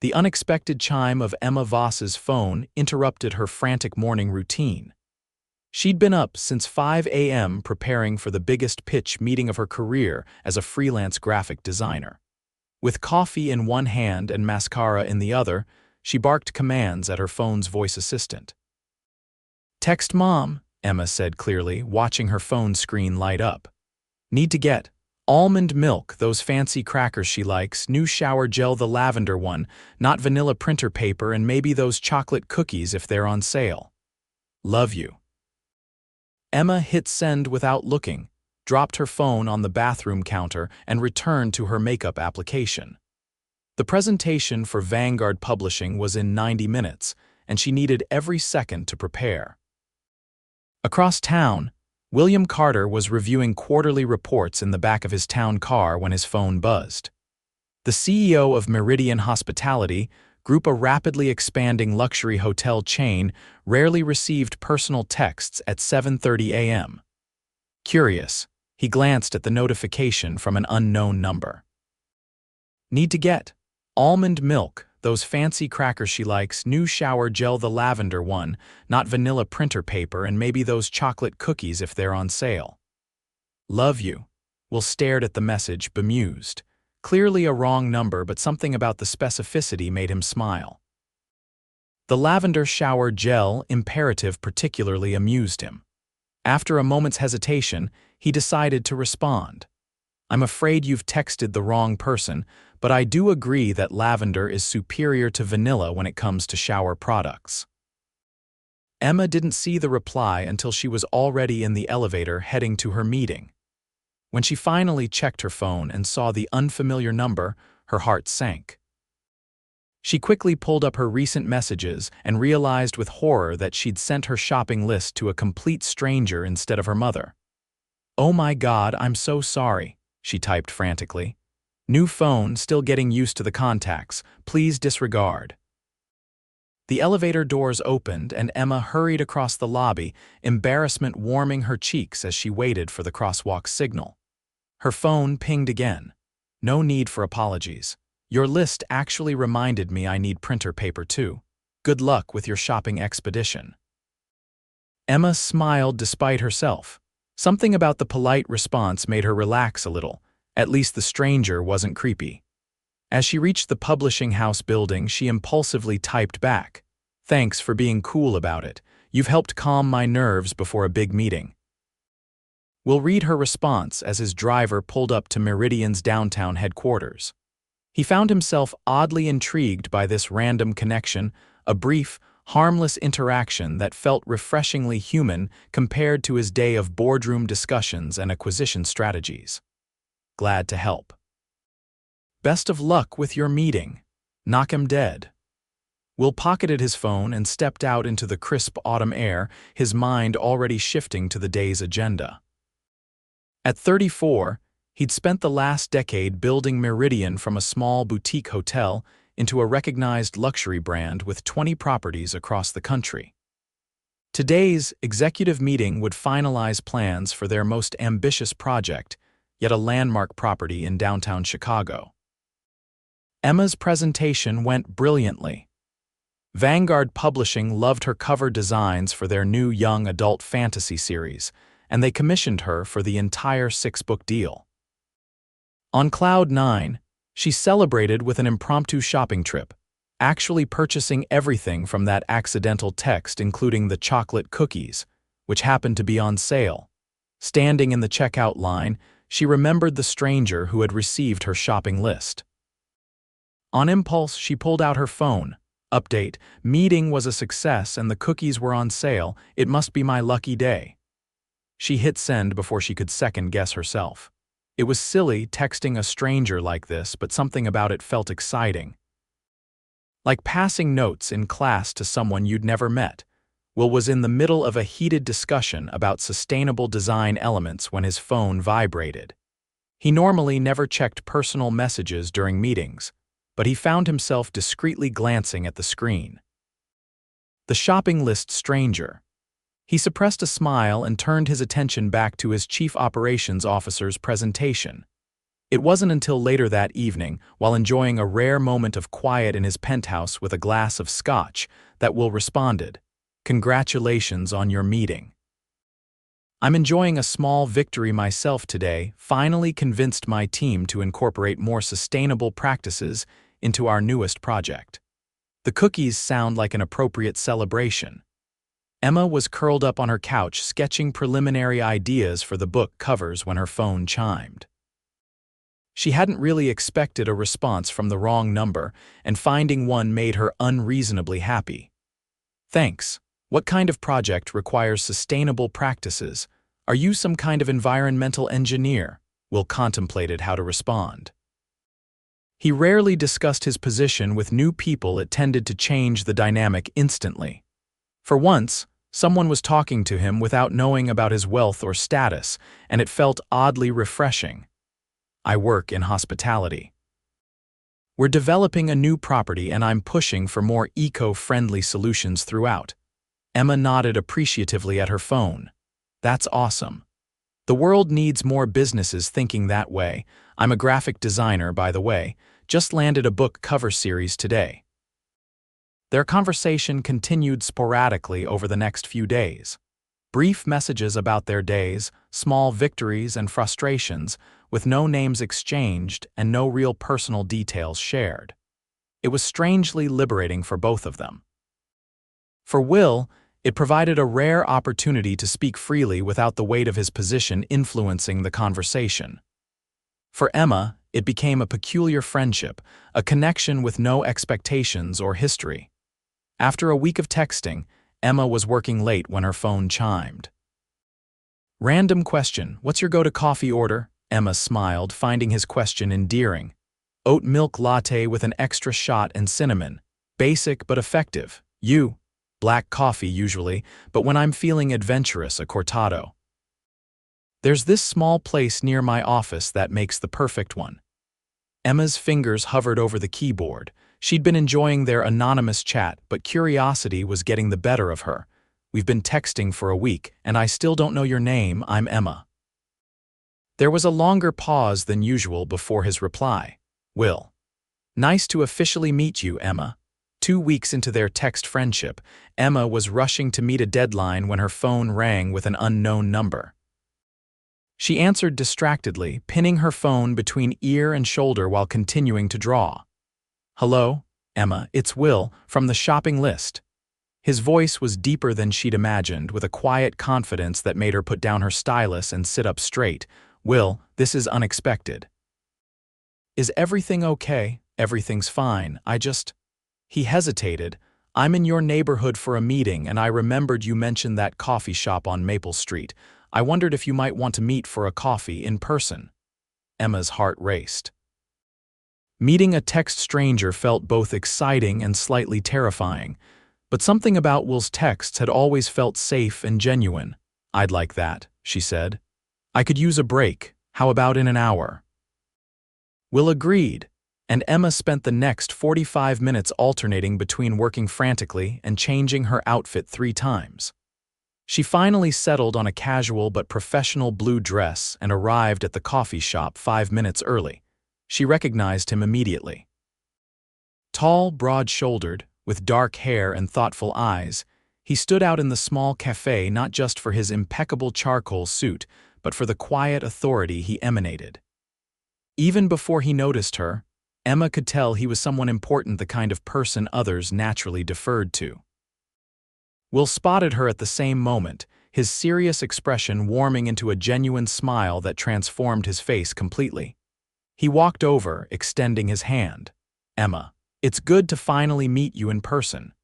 The unexpected chime of Emma Voss's phone interrupted her frantic morning routine. She'd been up since 5 a.m. preparing for the biggest pitch meeting of her career as a freelance graphic designer. With coffee in one hand and mascara in the other, she barked commands at her phone's voice assistant. "Text Mom," Emma said clearly, watching her phone screen light up. "Need to get almond milk, those fancy crackers she likes, new shower gel, the lavender one, not vanilla printer paper, and maybe those chocolate cookies if they're on sale. Love you." Emma hit send without looking, dropped her phone on the bathroom counter, and returned to her makeup application. The presentation for Vanguard Publishing was in 90 minutes, and she needed every second to prepare. Across town, William Carter was reviewing quarterly reports in the back of his town car when his phone buzzed. The CEO of Meridian Hospitality Group, a rapidly expanding luxury hotel chain, rarely received personal texts at 7:30 a.m. Curious, he glanced at the notification from an unknown number. "Need to get almond milk, those fancy crackers she likes, new shower gel, the lavender one, not vanilla printer paper, and maybe those chocolate cookies if they're on sale. Love you." Will stared at the message, bemused. Clearly a wrong number, but something about the specificity made him smile. The lavender shower gel imperative particularly amused him. After a moment's hesitation, he decided to respond. "I'm afraid you've texted the wrong person, but I do agree that lavender is superior to vanilla when it comes to shower products." Emma didn't see the reply until she was already in the elevator heading to her meeting. When she finally checked her phone and saw the unfamiliar number, her heart sank. She quickly pulled up her recent messages and realized with horror that she'd sent her shopping list to a complete stranger instead of her mother. "Oh my God, I'm so sorry," she typed frantically. "New phone, still getting used to the contacts. Please disregard." The elevator doors opened and Emma hurried across the lobby, embarrassment warming her cheeks as she waited for the crosswalk signal. Her phone pinged again. "No need for apologies. Your list actually reminded me I need printer paper too. Good luck with your shopping expedition." Emma smiled despite herself. Something about the polite response made her relax a little. At least the stranger wasn't creepy. As she reached the publishing house building, she impulsively typed back, "Thanks for being cool about it. You've helped calm my nerves before a big meeting." We'll read her response as his driver pulled up to Meridian's downtown headquarters. He found himself oddly intrigued by this random connection, a brief, harmless interaction that felt refreshingly human compared to his day of boardroom discussions and acquisition strategies. "Glad to help. Best of luck with your meeting. Knock him dead." Will pocketed his phone and stepped out into the crisp autumn air, his mind already shifting to the day's agenda. At 34, he'd spent the last decade building Meridian from a small boutique hotel into a recognized luxury brand with 20 properties across the country. Today's executive meeting would finalize plans for their most ambitious project, yet a landmark property in downtown Chicago. Emma's presentation went brilliantly. Vanguard Publishing loved her cover designs for their new young adult fantasy series, and they commissioned her for the entire 6-book deal. On Cloud 9, she celebrated with an impromptu shopping trip, actually purchasing everything from that accidental text, including the chocolate cookies, which happened to be on sale. Standing in the checkout line, she remembered the stranger who had received her shopping list. On impulse, she pulled out her phone. Update: meeting was a success and the cookies were on sale. It must be my lucky day. She hit send before she could second-guess herself. It was silly texting a stranger like this, but something about it felt exciting. Like passing notes in class to someone you'd never met. Will was in the middle of a heated discussion about sustainable design elements when his phone vibrated. He normally never checked personal messages during meetings, but he found himself discreetly glancing at the screen. The shopping list stranger. He suppressed a smile and turned his attention back to his chief operations officer's presentation. It wasn't until later that evening, while enjoying a rare moment of quiet in his penthouse with a glass of scotch, that Will responded, "Congratulations on your meeting. I'm enjoying a small victory myself today, finally convinced my team to incorporate more sustainable practices into our newest project." The cookies sound like an appropriate celebration. Emma was curled up on her couch sketching preliminary ideas for the book covers when her phone chimed. She hadn't really expected a response from the wrong number, and finding one made her unreasonably happy. "Thanks. What kind of project requires sustainable practices? Are you some kind of environmental engineer?" Will contemplated how to respond. He rarely discussed his position with new people. It tended to change the dynamic instantly. For once, someone was talking to him without knowing about his wealth or status, and it felt oddly refreshing. "I work in hospitality. We're developing a new property and I'm pushing for more eco-friendly solutions throughout." Emma nodded appreciatively at her phone. "That's awesome. The world needs more businesses thinking that way. I'm a graphic designer, by the way. Just landed a book cover series today." Their conversation continued sporadically over the next few days. Brief messages about their days, small victories and frustrations, with no names exchanged and no real personal details shared. It was strangely liberating for both of them. For Will, it provided a rare opportunity to speak freely without the weight of his position influencing the conversation. For Emma, it became a peculiar friendship, a connection with no expectations or history. After a week of texting, Emma was working late when her phone chimed. "Random question, what's your go-to coffee order?" Emma smiled, finding his question endearing. "Oat milk latte with an extra shot and cinnamon. Basic but effective. You?" "Black coffee usually, but when I'm feeling adventurous, a cortado. There's this small place near my office that makes the perfect one." Emma's fingers hovered over the keyboard. She'd been enjoying their anonymous chat, but curiosity was getting the better of her. "We've been texting for a week, and I still don't know your name. I'm Emma." There was a longer pause than usual before his reply. "Will. Nice to officially meet you, Emma." 2 weeks into their text friendship, Emma was rushing to meet a deadline when her phone rang with an unknown number. She answered distractedly, pinning her phone between ear and shoulder while continuing to draw. "Hello, Emma, it's Will, from the shopping list." His voice was deeper than she'd imagined, with a quiet confidence that made her put down her stylus and sit up straight. "Will, this is unexpected." "Is everything okay?" "Everything's fine, I just—" He hesitated. "I'm in your neighborhood for a meeting, and I remembered you mentioned that coffee shop on Maple Street. I wondered if you might want to meet for a coffee in person." Emma's heart raced. Meeting a text stranger felt both exciting and slightly terrifying, but something about Will's texts had always felt safe and genuine. "I'd like that," she said. "I could use a break. How about in an hour?" Will agreed, and Emma spent the next 45 minutes alternating between working frantically and changing her outfit 3 times. She finally settled on a casual but professional blue dress and arrived at the coffee shop 5 minutes early. She recognized him immediately. Tall, broad-shouldered, with dark hair and thoughtful eyes, he stood out in the small cafe not just for his impeccable charcoal suit, but for the quiet authority he emanated. Even before he noticed her, Emma could tell he was someone important, the kind of person others naturally deferred to. Will spotted her at the same moment, his serious expression warming into a genuine smile that transformed his face completely. He walked over, extending his hand. "Emma, it's good to finally meet you in person."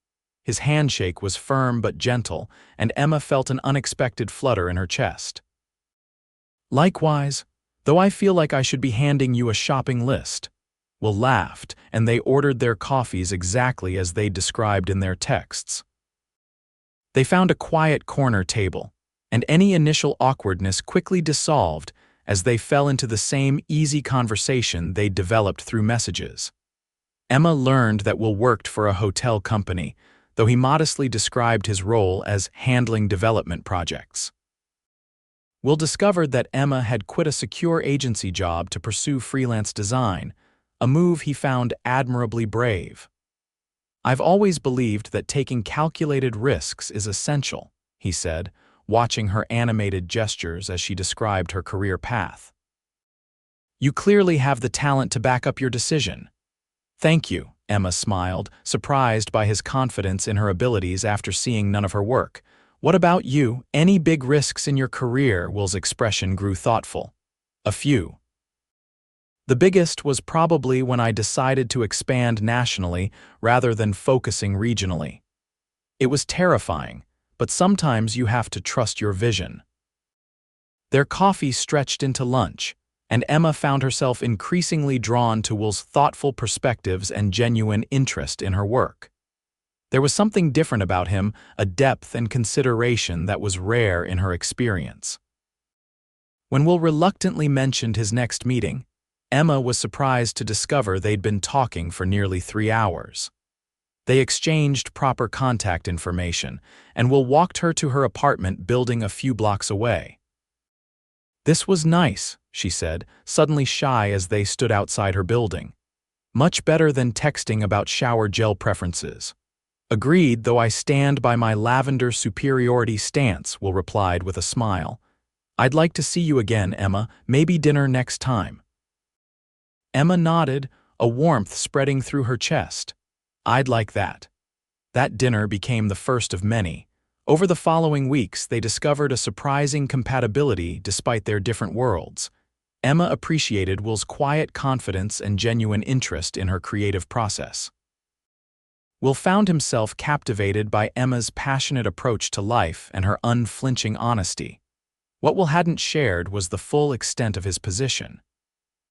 His handshake was firm but gentle, and Emma felt an unexpected flutter in her chest. "Likewise, though I feel like I should be handing you a shopping list." Will laughed, and they ordered their coffees exactly as they described in their texts. They found a quiet corner table, and any initial awkwardness quickly dissolved as they fell into the same easy conversation they'd developed through messages. Emma learned that Will worked for a hotel company, though he modestly described his role as handling development projects. Will discovered that Emma had quit a secure agency job to pursue freelance design, a move he found admirably brave. "I've always believed that taking calculated risks is essential," he said, watching her animated gestures as she described her career path. "You clearly have the talent to back up your decision." "Thank you," Emma smiled, surprised by his confidence in her abilities after seeing none of her work. "What about you? Any big risks in your career?" Will's expression grew thoughtful. "A few. The biggest was probably when I decided to expand nationally rather than focusing regionally. It was terrifying, but sometimes you have to trust your vision." Their coffee stretched into lunch, and Emma found herself increasingly drawn to Will's thoughtful perspectives and genuine interest in her work. There was something different about him, a depth and consideration that was rare in her experience. When Will reluctantly mentioned his next meeting, Emma was surprised to discover they'd been talking for nearly 3 hours. They exchanged proper contact information, and Will walked her to her apartment building a few blocks away. "This was nice," she said, suddenly shy as they stood outside her building. "Much better than texting about shower gel preferences." "Agreed, though I stand by my lavender superiority stance," Will replied with a smile. "I'd like to see you again, Emma, maybe dinner next time." Emma nodded, a warmth spreading through her chest. "I'd like that." That dinner became the first of many. Over the following weeks, they discovered a surprising compatibility despite their different worlds. Emma appreciated Will's quiet confidence and genuine interest in her creative process. Will found himself captivated by Emma's passionate approach to life and her unflinching honesty. What Will hadn't shared was the full extent of his position.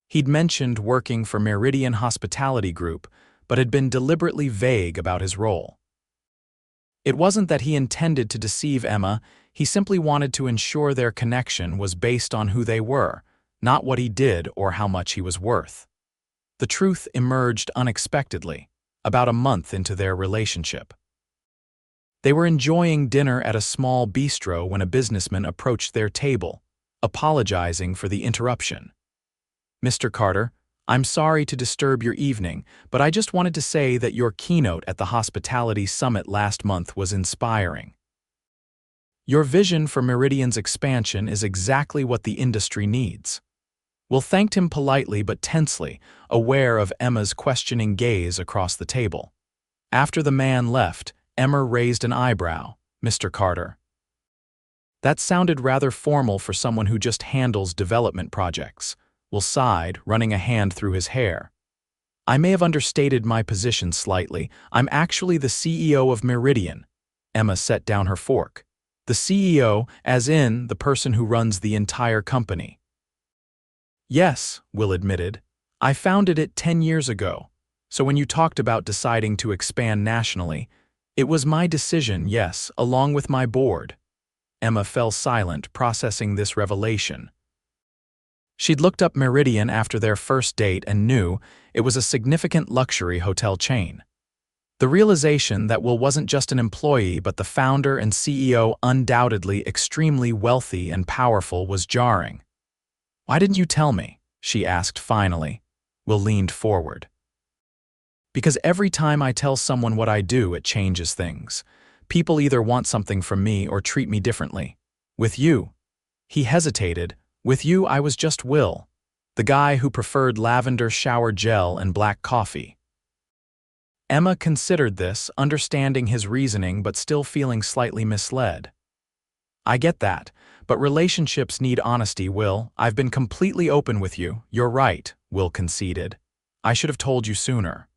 He'd mentioned working for Meridian Hospitality Group, but had been deliberately vague about his role. It wasn't that he intended to deceive Emma, he simply wanted to ensure their connection was based on who they were, not what he did or how much he was worth. The truth emerged unexpectedly, about a month into their relationship. They were enjoying dinner at a small bistro when a businessman approached their table, apologizing for the interruption. "Mr. Carter, I'm sorry to disturb your evening, but I just wanted to say that your keynote at the Hospitality Summit last month was inspiring. Your vision for Meridian's expansion is exactly what the industry needs." Will thanked him politely but tensely, aware of Emma's questioning gaze across the table. After the man left, Emma raised an eyebrow. "Mr. Carter." That sounded rather formal for someone who just handles development projects. Will sighed, running a hand through his hair. "I may have understated my position slightly. I'm actually the CEO of Meridian." Emma set down her fork. "The CEO, as in the person who runs the entire company." "Yes," Will admitted. "I founded it 10 years ago. So when you talked about deciding to expand nationally, it was my decision, yes, along with my board." Emma fell silent, processing this revelation. She'd looked up Meridian after their first date and knew it was a significant luxury hotel chain. The realization that Will wasn't just an employee but the founder and CEO, undoubtedly extremely wealthy and powerful, was jarring. "Why didn't you tell me?" she asked finally. Will leaned forward. "Because every time I tell someone what I do, it changes things. People either want something from me or treat me differently. With you..." He hesitated. "With you, I was just Will, the guy who preferred lavender shower gel and black coffee." Emma considered this, understanding his reasoning but still feeling slightly misled. "I get that, but relationships need honesty, Will. I've been completely open with you." "You're right," Will conceded. "I should have told you sooner."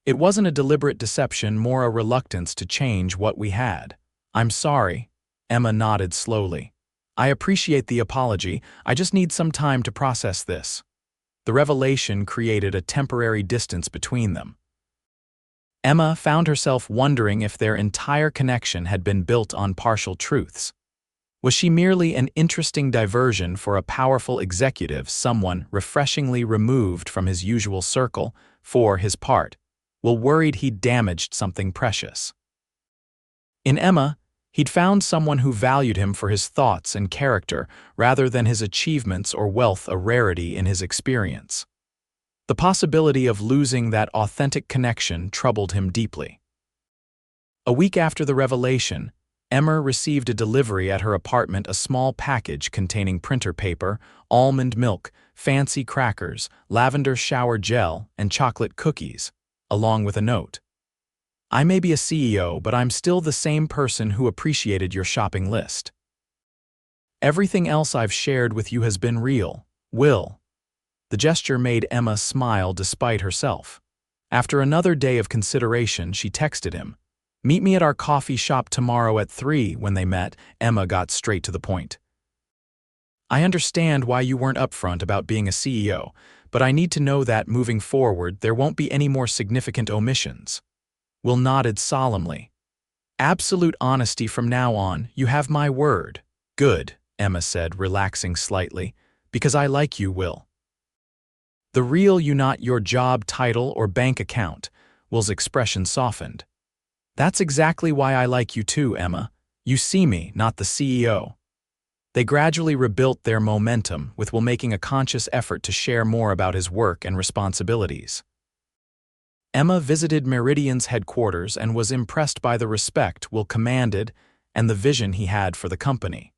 "It wasn't a deliberate deception, more a reluctance to change what we had." "I'm sorry." Emma nodded slowly. "I appreciate the apology. I just need some time to process this." The revelation created a temporary distance between them. Emma found herself wondering if their entire connection had been built on partial truths. Was she merely an interesting diversion for a powerful executive, someone refreshingly removed from his usual circle? For his part, Will worried he'd damaged something precious. In Emma, He'd found someone who valued him for his thoughts and character rather than his achievements or wealth, a rarity in his experience. The possibility of losing that authentic connection troubled him deeply. A week after the revelation, Emma received a delivery at her apartment, a small package containing printer paper, almond milk, fancy crackers, lavender shower gel, and chocolate cookies, along with a note. "I may be a CEO, but I'm still the same person who appreciated your shopping list. Everything else I've shared with you has been real, Will." The gesture made Emma smile despite herself. After another day of consideration, she texted him, "Meet me at our coffee shop tomorrow at 3. When they met, Emma got straight to the point. "I understand why you weren't upfront about being a CEO, but I need to know that moving forward there won't be any more significant omissions." Will nodded solemnly. "Absolute honesty from now on, you have my word." "Good," Emma said, relaxing slightly, "because I like you, Will. The real you, not your job title or bank account." Will's expression softened. "That's exactly why I like you too, Emma. You see me, not the CEO." They gradually rebuilt their momentum, with Will making a conscious effort to share more about his work and responsibilities. Emma visited Meridian's headquarters and was impressed by the respect Will commanded and the vision he had for the company.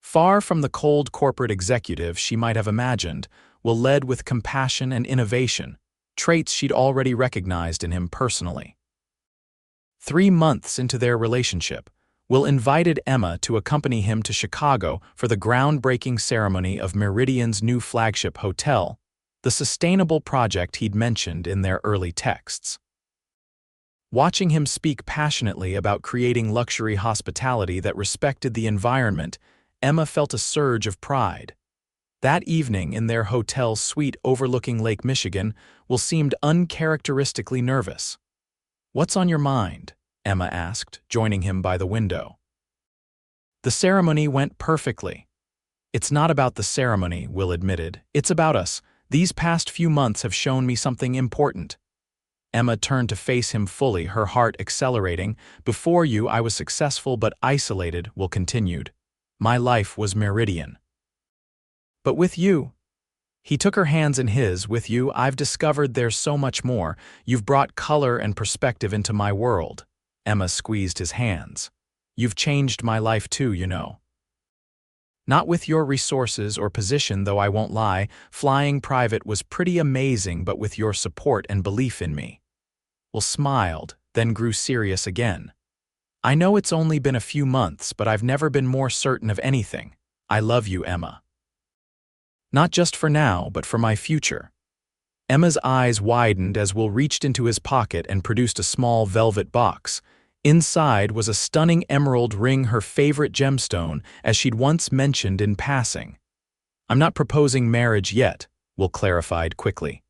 Far from the cold corporate executive she might have imagined, Will led with compassion and innovation, traits she'd already recognized in him personally. 3 months into their relationship, Will invited Emma to accompany him to Chicago for the groundbreaking ceremony of Meridian's new flagship hotel, the sustainable project he'd mentioned in their early texts. Watching him speak passionately about creating luxury hospitality that respected the environment, Emma felt a surge of pride. That evening in their hotel suite overlooking Lake Michigan, Will seemed uncharacteristically nervous. "What's on your mind?" Emma asked, joining him by the window. "The ceremony went perfectly." "It's not about the ceremony," Will admitted. "It's about us. These past few months have shown me something important." Emma turned to face him fully, her heart accelerating. "Before you, I was successful but isolated," Will continued. "My life was Meridian. But with you," he took her hands in his, "with you, I've discovered there's so much more. You've brought color and perspective into my world." Emma squeezed his hands. "You've changed my life too, you know. Not with your resources or position, though I won't lie, flying private was pretty amazing, but with your support and belief in me." Will smiled, then grew serious again. "I know it's only been a few months, but I've never been more certain of anything. I love you, Emma. Not just for now, but for my future." Emma's eyes widened as Will reached into his pocket and produced a small velvet box. Inside was a stunning emerald ring, her favorite gemstone, as she'd once mentioned in passing. "I'm not proposing marriage yet," Will clarified quickly.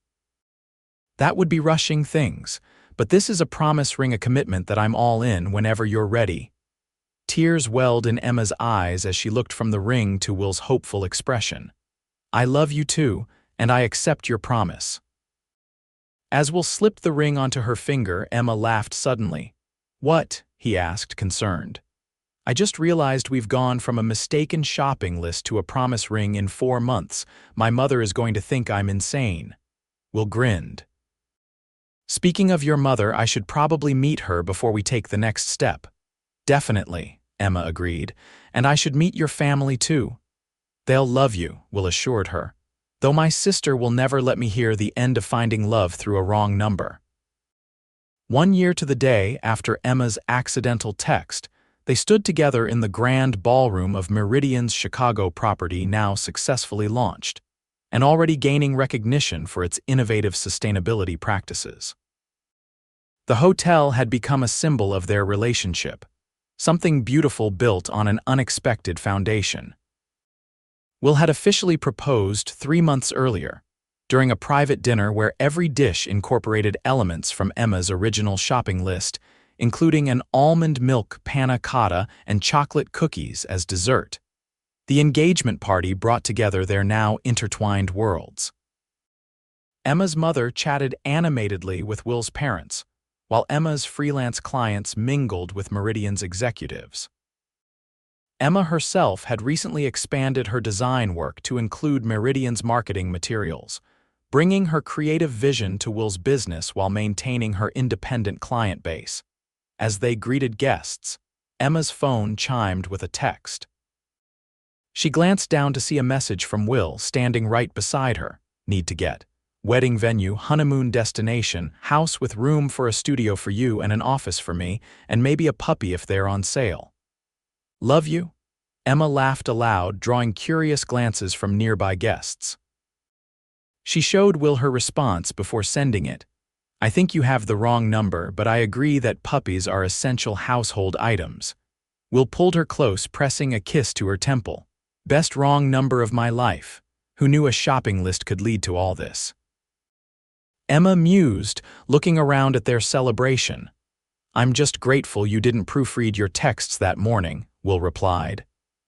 "That would be rushing things, but this is a promise ring, a commitment that I'm all in whenever you're ready." Tears welled in Emma's eyes as she looked from the ring to Will's hopeful expression. "I love you too, and I accept your promise." As Will slipped the ring onto her finger, Emma laughed suddenly. "What?" he asked, concerned. "I just realized we've gone from a mistaken shopping list to a promise ring in 4 months. My mother is going to think I'm insane." Will grinned. "Speaking of your mother, I should probably meet her before we take the next step." "Definitely," Emma agreed, "and I should meet your family too." "They'll love you," Will assured her, "though my sister will never let me hear the end of finding love through a wrong number." 1 year to the day after Emma's accidental text, they stood together in the grand ballroom of Meridian's Chicago property, now successfully launched, and already gaining recognition for its innovative sustainability practices. The hotel had become a symbol of their relationship, something beautiful built on an unexpected foundation. Will had officially proposed 3 months earlier, during a private dinner where every dish incorporated elements from Emma's original shopping list, including an almond milk panna cotta and chocolate cookies as dessert. The engagement party brought together their now intertwined worlds. Emma's mother chatted animatedly with Will's parents, while Emma's freelance clients mingled with Meridian's executives. Emma herself had recently expanded her design work to include Meridian's marketing materials, bringing her creative vision to Will's business while maintaining her independent client base. As they greeted guests, Emma's phone chimed with a text. She glanced down to see a message from Will standing right beside her. Need to get. Wedding venue, honeymoon destination, house with room for a studio for you and an office for me, and maybe a puppy if they're on sale. Love you? Emma laughed aloud, drawing curious glances from nearby guests. She showed Will her response before sending it. I think you have the wrong number, but I agree that puppies are essential household items. Will pulled her close, pressing a kiss to her temple. Best wrong number of my life. Who knew a shopping list could lead to all this? Emma mused, looking around at their celebration. I'm just grateful you didn't proofread your texts that morning, Will replied.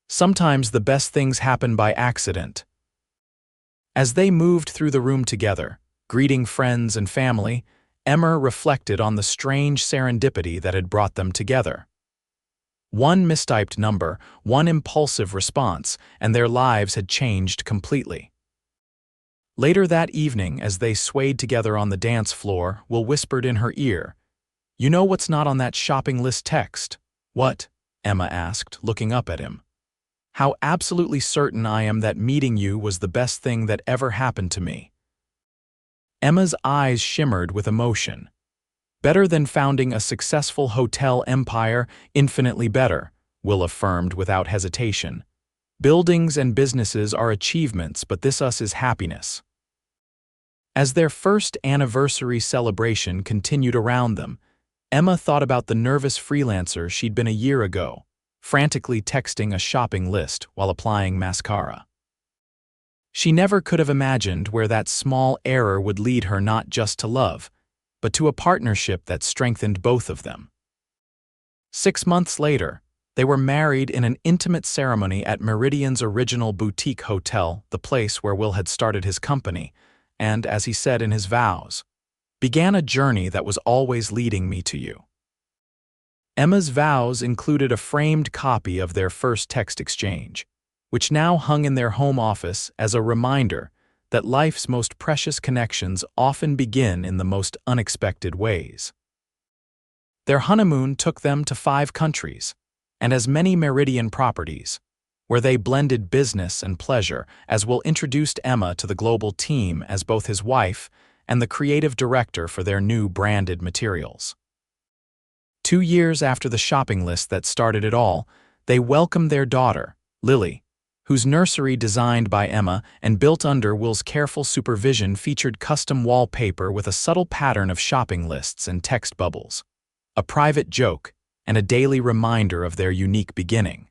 Sometimes the best things happen by accident. As they moved through the room together, greeting friends and family, Emma reflected on the strange serendipity that had brought them together. One mistyped number, one impulsive response, and their lives had changed completely. Later that evening, as they swayed together on the dance floor, Will whispered in her ear, "You know what's not on that shopping list text?" "What?" Emma asked, looking up at him. "How absolutely certain I am that meeting you was the best thing that ever happened to me." Emma's eyes shimmered with emotion. Better than founding a successful hotel empire, infinitely better, Will affirmed without hesitation. Buildings and businesses are achievements, but this us is happiness. As their first anniversary celebration continued around them, Emma thought about the nervous freelancer she'd been a year ago, frantically texting a shopping list while applying mascara. She never could have imagined where that small error would lead her not just to love, but to a partnership that strengthened both of them. 6 months later, they were married in an intimate ceremony at Meridian's original boutique hotel, the place where Will had started his company, and, as he said in his vows, began a journey that was always leading me to you. Emma's vows included a framed copy of their first text exchange, which now hung in their home office as a reminder that life's most precious connections often begin in the most unexpected ways. Their honeymoon took them to 5 countries, and as many Meridian properties, where they blended business and pleasure, as Will introduced Emma to the global team as both his wife and the creative director for their new branded materials. 2 years after the shopping list that started it all, they welcomed their daughter, Lily, whose nursery, designed by Emma and built under Will's careful supervision, featured custom wallpaper with a subtle pattern of shopping lists and text bubbles, a private joke, and a daily reminder of their unique beginning.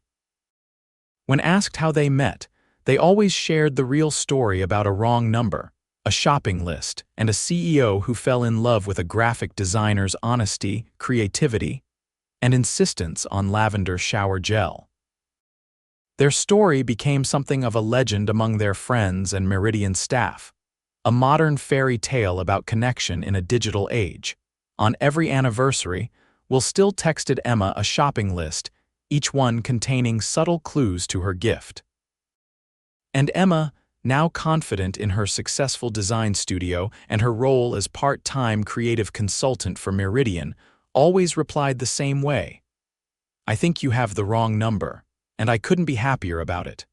When asked how they met, they always shared the real story about a wrong number, a shopping list, and a CEO who fell in love with a graphic designer's honesty, creativity, and insistence on lavender shower gel. Their story became something of a legend among their friends and Meridian staff, a modern fairy tale about connection in a digital age. On every anniversary, Will still texted Emma a shopping list, each one containing subtle clues to her gift. And Emma, now confident in her successful design studio and her role as part-time creative consultant for Meridian, always replied the same way. I think you have the wrong number, and I couldn't be happier about it.